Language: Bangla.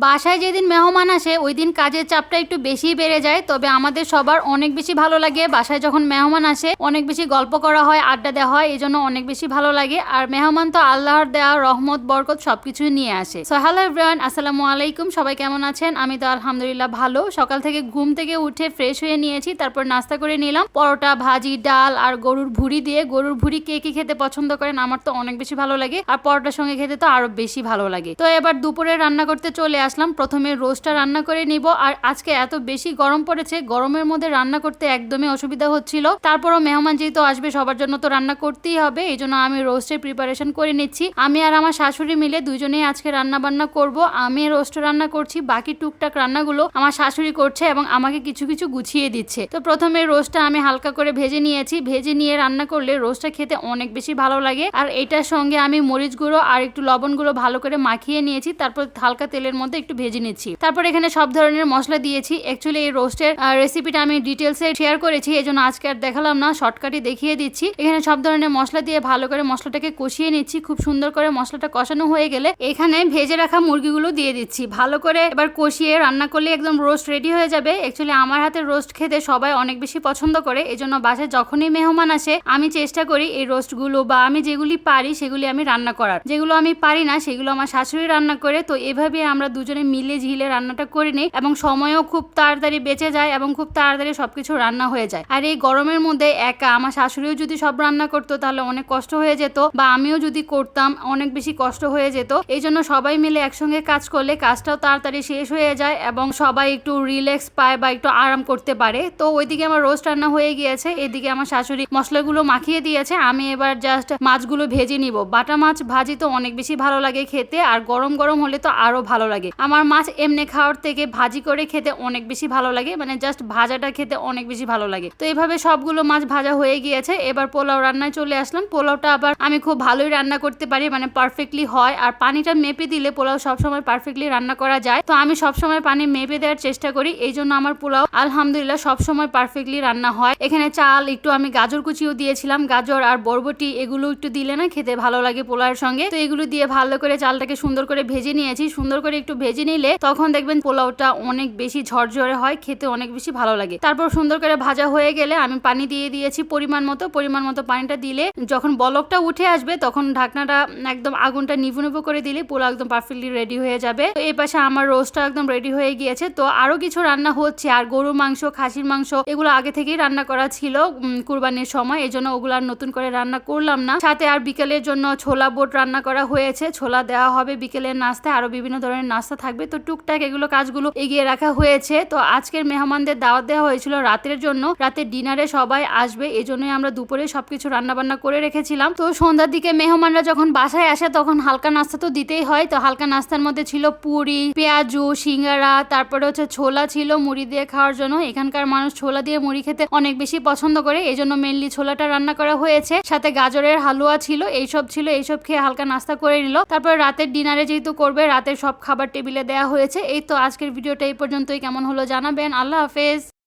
বাসায় যেদিন মেহমান আসে ওই দিন কাজের চাপটা একটু বেশি বেড়ে যায়, তবে আমাদের সবার অনেক বেশি ভালো লাগে। বাসায় যখন মেহমান আসে অনেক বেশি গল্প করা হয়, আড্ডা দেওয়া হয়, এই জন্য অনেক বেশি ভালো লাগে। আর মেহমান তো আল্লাহর দেওয়া রহমত বরকত সবকিছু নিয়ে আসে। সো হ্যালো এভরিওয়ান, আসসালামু আলাইকুম। সবাই কেমন আছেন? আমি তো আলহামদুলিল্লাহ ভালো। সকাল থেকে ঘুম থেকে উঠে ফ্রেশ হয়ে নিয়েছি, তারপর নাস্তা করে নিলাম পরোটা, ভাজি, ডাল আর গরুর ভুড়ি দিয়ে। গরুর ভুড়ি কে কি খেতে পছন্দ করেন? আমার তো অনেক বেশি ভালো লাগে, আর পরোটার সঙ্গে খেতে তো আরো বেশি ভালো লাগে। তো এবার দুপুরে রান্না করতে চলে আসলাম। প্রথমে রোস্টটা রান্না করে নিব। আর আজকে এত বেশি গরম পড়েছে, গরমের মধ্যে রান্না করতে একদমই অসুবিধা হচ্ছিল। তারপরও মেহমান যেহেতু আসবে সবার জন্য তো রান্না করতেই হবে, এই জন্য আমি রোস্টের প্রিপারেশন করে নিচ্ছি। আমি আর আমার শাশুড়ি মিলে দুজনেই আজকে রান্না বান্না করব। আমি রোস্ট রান্না করছি, বাকি টুকটাক রান্নাগুলো আমার শাশুড়ি করছে এবং আমাকে কিছু কিছু গুছিয়ে দিচ্ছে। তো প্রথমে রোস্টটা আমি হালকা করে ভেজে নিয়েছি। ভেজে নিয়ে রান্না করলে রোস্টটা খেতে অনেক বেশি ভালো লাগে। আর এটার সঙ্গে আমি মরিচ গুঁড়ো আর একটু লবণ গুঁড়ো ভালো করে মাখিয়ে নিয়েছি, তারপর হালকা তেলের মধ্যে একটু ভেজে নিচ্ছি। তারপর এখানে সব ধরনের মশলা দিয়েছি। অ্যাকচুয়ালি এই রোস্টের রেসিপিটা আমি ডিটেলসে শেয়ার করেছি, এই জন্য আজকে আর দেখালাম না, শর্টকাটে দেখিয়ে দিচ্ছি। এখানে সব ধরনের মশলা দিয়ে ভালো করে মশলাটাকে কষিয়ে নিচ্ছি। খুব সুন্দর করে মশলাটা কষানো হয়ে গেলে এখানে ভেজে রাখা মুরগিগুলো দিয়ে দিচ্ছি। ভালো করে এবার কষিয়ে রান্না করলে একদম রোস্ট রেডি হয়ে যাবে। অ্যাকচুয়ালি আমার হাতের রোস্ট খেতে সবাই অনেক বেশি পছন্দ করে, এই জন্য বাসায় যখনই মেহমান আসে আমি চেষ্টা করি এই রোস্টগুলো বা আমি যেগুলি পারি সেগুলি আমি রান্না করার। যেগুলো আমি পারি না সেগুলো আমার শাশুড়ি রান্না করে। তো এভাবে আমরা দুজনে মিলে ঝিলে রান্নাটা করে নিই এবং সময়ও খুব তাড়াতাড়ি বেঁচে যায় এবং খুব তাড়াতাড়ি সবকিছু রান্না হয়ে যায়। আর এই গরমের মধ্যে একা আমার শাশুড়িও যদি সব রান্না করতো তাহলে অনেক কষ্ট হয়ে যেত, বা আমিও যদি করতাম অনেক বেশি কষ্ট হয়ে যেত। এই জন্য সবাই মিলে একসঙ্গে কাজ করলে কাজটাও তাড়াতাড়ি শেষ হয়ে যায় এবং সবাই একটু রিল্যাক্স পায় বা একটু আরাম করতে পারে। তো ওইদিকে আমার রোস্ট রান্না হয়ে গিয়েছে, এদিকে আমার শাশুড়ি মশলাগুলো মাখিয়ে দিয়েছে। আমি এবার জাস্ট মাছগুলো ভেজে নিব। বাটা মাছ ভাজি তো অনেক বেশি ভালো লাগে খেতে, আর গরম গরম হলে তো আরো ভালো লাগে। আমার মাছ এমনি খাওয়ার থেকে ভাজি করে খেতে অনেক বেশি ভালো লাগে, মানে জাস্ট ভাজাটা খেতে অনেক বেশি ভালো লাগে। তো এইভাবে সবগুলো মাছ ভাজা হয়ে গিয়েছে। এবার পোলাও রান্নায় চলে আসলাম। পোলাওটা আবার আমি খুব ভালোই রান্না করতে পারি, মানে পারফেক্টলি হয়। আর পানিটা মেপে দিলে পোলাও সবসময় পারফেক্টলি রান্না করা যায়। তো আমি সবসময় পানি মেপে দেওয়ার চেষ্টা করি, এই জন্য আমার পোলাও আলহামদুলিল্লাহ সবসময় পারফেক্টলি রান্না হয়। এখানে চাল একটু আমি গাজর কুচিও দিয়েছিলাম, গাজর আর বরবটি এগুলো একটু দিলে না খেতে ভালো লাগে পোলাওয়ের সঙ্গে। তো এগুলো দিয়ে ভালো করে চালটাকে সুন্দর করে ভেজে নিয়েছি। সুন্দর করে একটু ভেজে নিলে তখন দেখবেন পোলাওটা অনেক বেশি ঝরঝরে হয়, খেতে অনেক বেশি ভালো লাগে। তারপর সুন্দর করে ভাজা হয়ে গেলে আমি পানি দিয়ে দিয়েছি পরিমাণ মতো পানিটা দিলে যখন বলকটা উঠে আসবে তখন ঢাকনাটা একদম আগুনটা নিভু নিভু করে দিলে পোলাও একদম পারফেক্টলি রেডি হয়ে যাবে। তো এই পাশে আমার রোস্টটা একদম রেডি হয়ে গিয়েছে। তো আরো কিছু রান্না হচ্ছে, আর গরুর মাংস, খাসির মাংস এগুলো আগে থেকেই রান্না করা ছিল কুরবানির সময়, এই জন্য ওগুলো আর নতুন করে রান্না করলাম না। সাথে আর বিকেলের জন্য ছোলা বোট রান্না করা হয়েছে, ছোলা দেওয়া হবে বিকেলের নাস্তায়, আরো বিভিন্ন ধরনের নাস্তা থাকবে। তো টুকটাক এগুলো কাজগুলো এগিয়ে রাখা হয়েছে। তো আজকের মেহমানদের দাওয়াত দেওয়া হয়েছিল রাতের জন্য, রাতের ডিনারে সবাই আসবে, এই জন্যই আমরা দুপুরে সবকিছু রান্না বান্না করে রেখেছিলাম। তো সন্ধ্যার দিকে মেহমানরা যখন বাসায় আসে তখন হালকা নাস্তা তো দিতেই হয়। তো হালকা নাস্তার মধ্যে ছিল পুরি, পেঁয়াজু, সিঙ্গারা, তারপরে হচ্ছে ছোলা ছিল মুড়ি দিয়ে খাওয়ার জন্য। এখানকার মানুষ ছোলা দিয়ে মুড়ি খেতে অনেক বেশি পছন্দ করে, এই জন্য মেনলি ছোলাটা রান্না করা হয়েছে। সাথে গাজরের হালুয়া ছিল, এইসব খেয়ে হালকা নাস্তা করে নিল। তারপর রাতের ডিনারে যেহেতু করবে, রাতের সব খাবার টেবিলে দেওয়া হয়েছে। এই তো আজকের ভিডিওটা এই পর্যন্তই। কেমন হলো জানাবেন। আল্লাহ হাফেজ।